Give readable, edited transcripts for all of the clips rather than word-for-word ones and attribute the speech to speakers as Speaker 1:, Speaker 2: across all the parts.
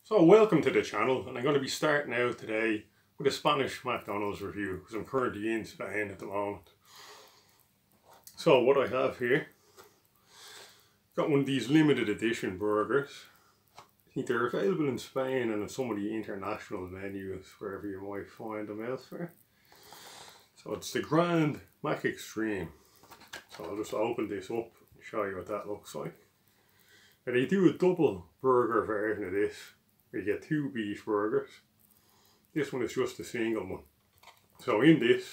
Speaker 1: So welcome to the channel, and I'm going to be starting out today with a Spanish McDonald's review because I'm currently in Spain at the moment. So what I have here, got one of these limited edition burgers. I think they're available in Spain and in some of the international menus wherever you might find them elsewhere. So it's the Grand Mcextreme. So I'll just open this up and show you what that looks like. Now they do a double burger version of this. You get two beef burgers. This one is just a single one. So in this,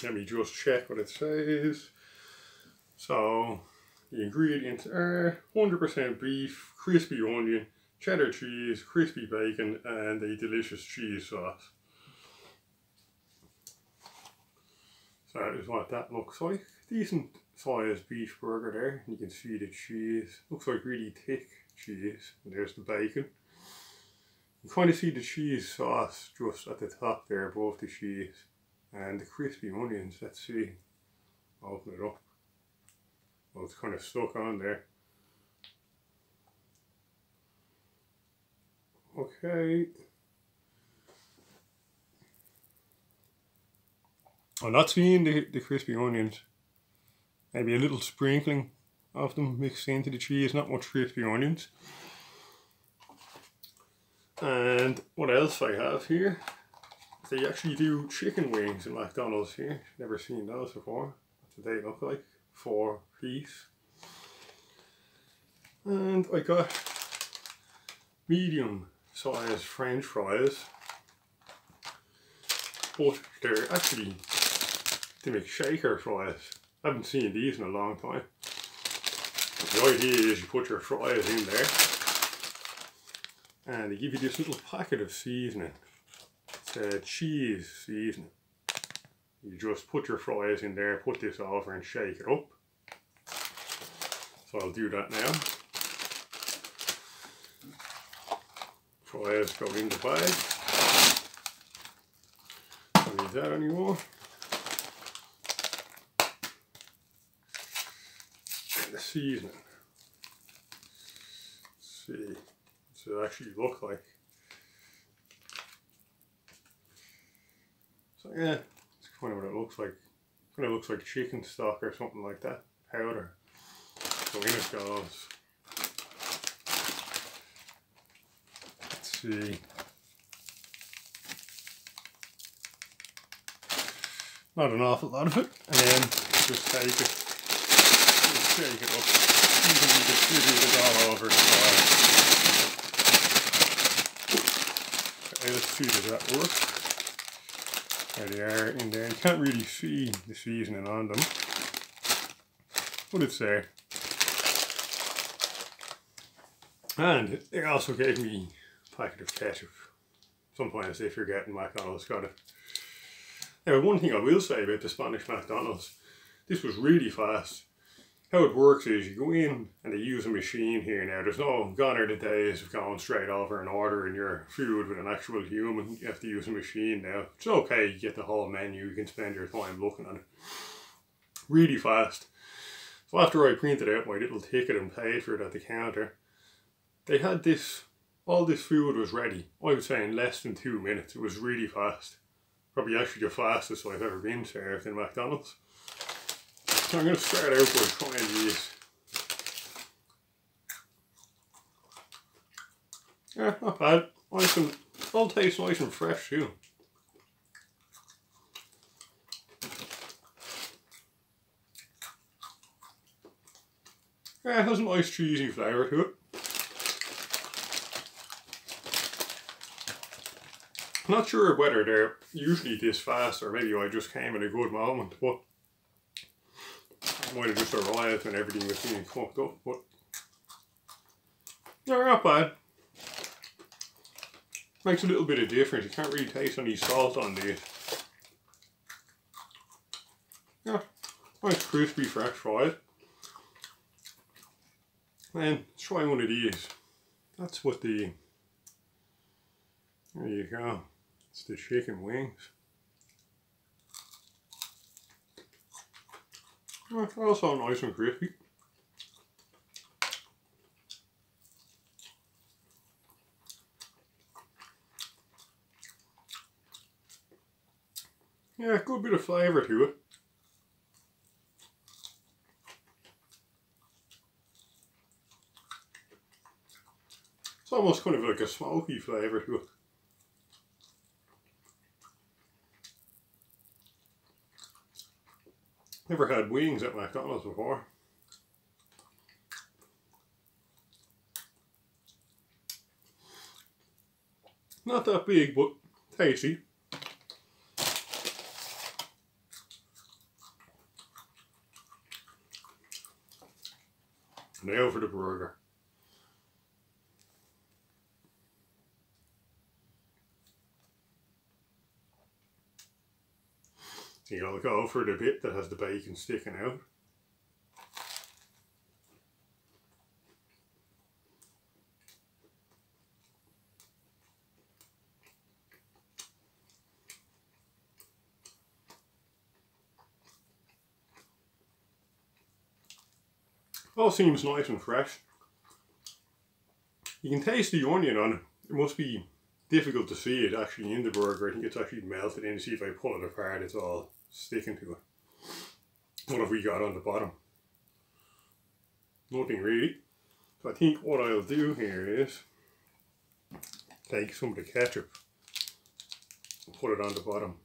Speaker 1: let me just check what it says. So the ingredients are 100% beef, crispy onion, cheddar cheese, crispy bacon, and a delicious cheese sauce. So that is what that looks like. Decent sized beef burger there. You can see the cheese. Looks like really thick cheese. And there's the bacon. You kind of see the cheese sauce just at the top there above the cheese. And the crispy onions. Let's see. Open it up. Well, it's kind of stuck on there. Okay. I'm not seeing the crispy onions. Maybe a little sprinkling of them mixed into the cheese, not much crispy onions. And what else I have here, they actually do chicken wings in McDonald's here. Never seen those before. That's what they look like, 4 piece. And I got medium sized French fries, but they're actually the McShaker fries. I haven't seen these in a long time. The idea is you put your fries in there and they give you this little packet of seasoning. It's a cheese seasoning. You just put your fries in there, put this over and shake it up. So I'll do that now. Fries go in the bag. Don't need that anymore. The seasoning. Let's see what's it actually look like. So yeah, it's kind of what it looks like. Kind of looks like chicken stock or something like that. Powder. So in it goes. Let's see. Not an awful lot of it. And then just take it. Shake it up, evenly distribute it all over the fry. Okay, let's see, does that work? There they are in there. You can't really see the seasoning on them, but it's there. And they also gave me a packet of ketchup. Sometimes if you're getting McDonald's, got it. Now, one thing I will say about the Spanish McDonald's, this was really fast. How it works is you go in and they use a machine here now. There's no, gone are the days of going straight over and ordering your food with an actual human. You have to use a machine now. It's okay, you get the whole menu, you can spend your time looking at it. Really fast. So after I printed out my little ticket and paid for it at the counter, they had this, all this food was ready. I would say in less than 2 minutes. It was really fast. Probably actually the fastest I've ever been served in McDonald's. So I'm going to start out by trying these. Yeah, not bad. Nice and, all taste nice and fresh too. Yeah, it has a nice cheesy flavour to it. I'm not sure whether they're usually this fast or maybe I just came at a good moment, but I might have just arrived and everything was being cooked up, but they're not bad. Makes a little bit of difference. You can't really taste any salt on these. Yeah, nice crispy fresh fries. And let's try one of these. That's what the, there you go. It's the chicken wings. Also nice and crispy. Yeah, good bit of flavour to it. It's almost kind of like a smoky flavour to it. Never had wings at McDonald's before. Not that big, but tasty. Now for the burger. You'll go for the bit that has the bacon sticking out. All seems nice and fresh. You can taste the onion on it. It must be difficult to see it actually in the burger. I think it's actually melted in. See, if I pull it apart, it's all sticking to it. What have we got on the bottom? Nothing really. So I think what I'll do here is take some of the ketchup and put it on the bottom.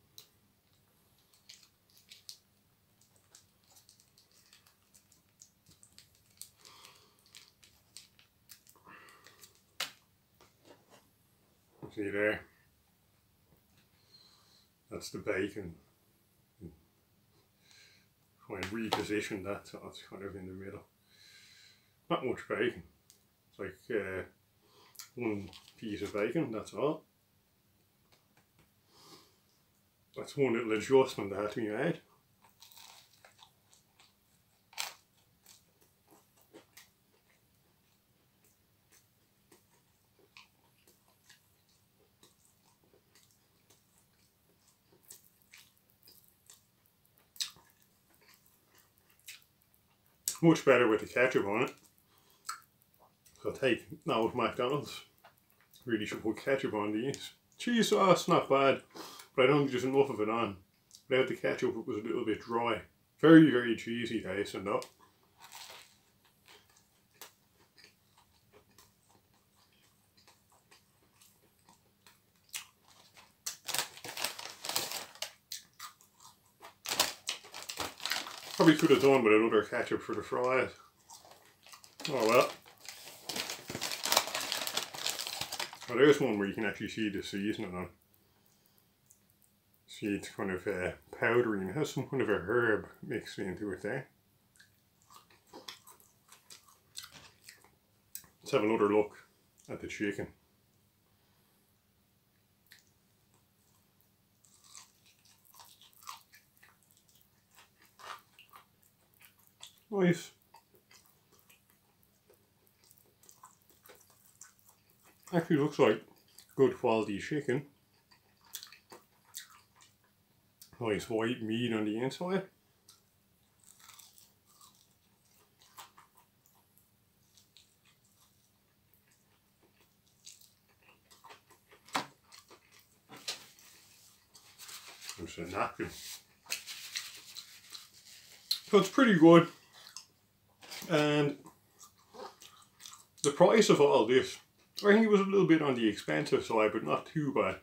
Speaker 1: See there? That's the bacon. Try and reposition that so it's kind of in the middle. Not much bacon. It's like one piece of bacon, that's all. That's one little adjustment that had to be made. Much better with the ketchup on it. So I'll take now with McDonald's. Really should put ketchup on these. Cheese sauce, not bad, but I don't think there's enough of it on. Without the ketchup it was a little bit dry. Very, very cheesy tasting though. Probably could have done with another ketchup for the fries. Oh well. Well, there's one where you can actually see the seasoning on. See, it's kind of powdery and it has some kind of a herb mixed into it there. Let's have another look at the chicken. Nice. Actually looks like good quality chicken. Nice white meat on the inside. There's a napkin. So it's pretty good. And the price of all this, I think it was a little bit on the expensive side, but not too bad.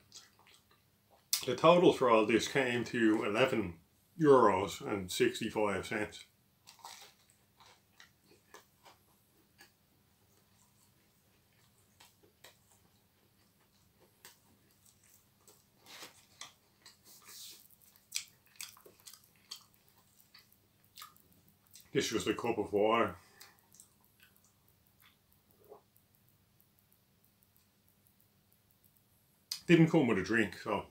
Speaker 1: The total for all this came to €11.65. This was a cup of water. Didn't come with a drink, so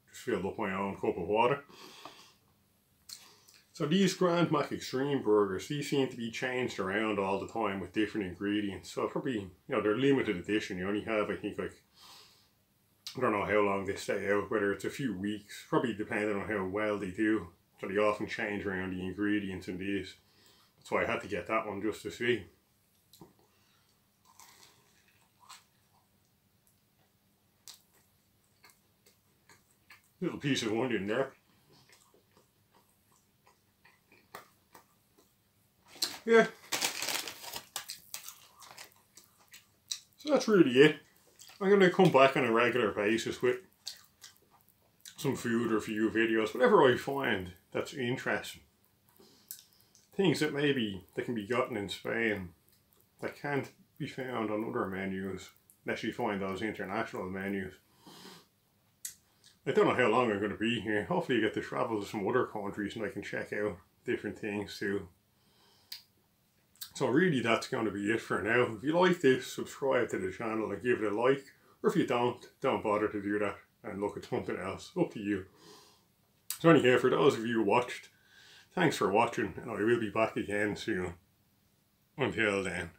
Speaker 1: just filled up my own cup of water. So these Grand Mcextreme burgers, these seem to be changed around all the time with different ingredients. So probably, you know, they're limited edition. You only have, I think, like, I don't know how long they stay out, whether it's a few weeks, probably depending on how well they do. So they often change around the ingredients in these. That's why I had to get that one just to see. Little piece of onion there. yeah. So that's really it. I'm going to come back on a regular basis with some food review videos, whatever I find that's interesting. Things that maybe that can be gotten in Spain that can't be found on other menus unless you find those international menus. I don't know how long I'm going to be here. Hopefully I get to travel to some other countries and I can check out different things too. So really that's going to be it for now. If you like this, subscribe to the channel and give it a like. Or if you don't bother to do that and look at something else. Up to you. So anyhow, for those of you who watched, thanks for watching, and I will be back again soon. Until then.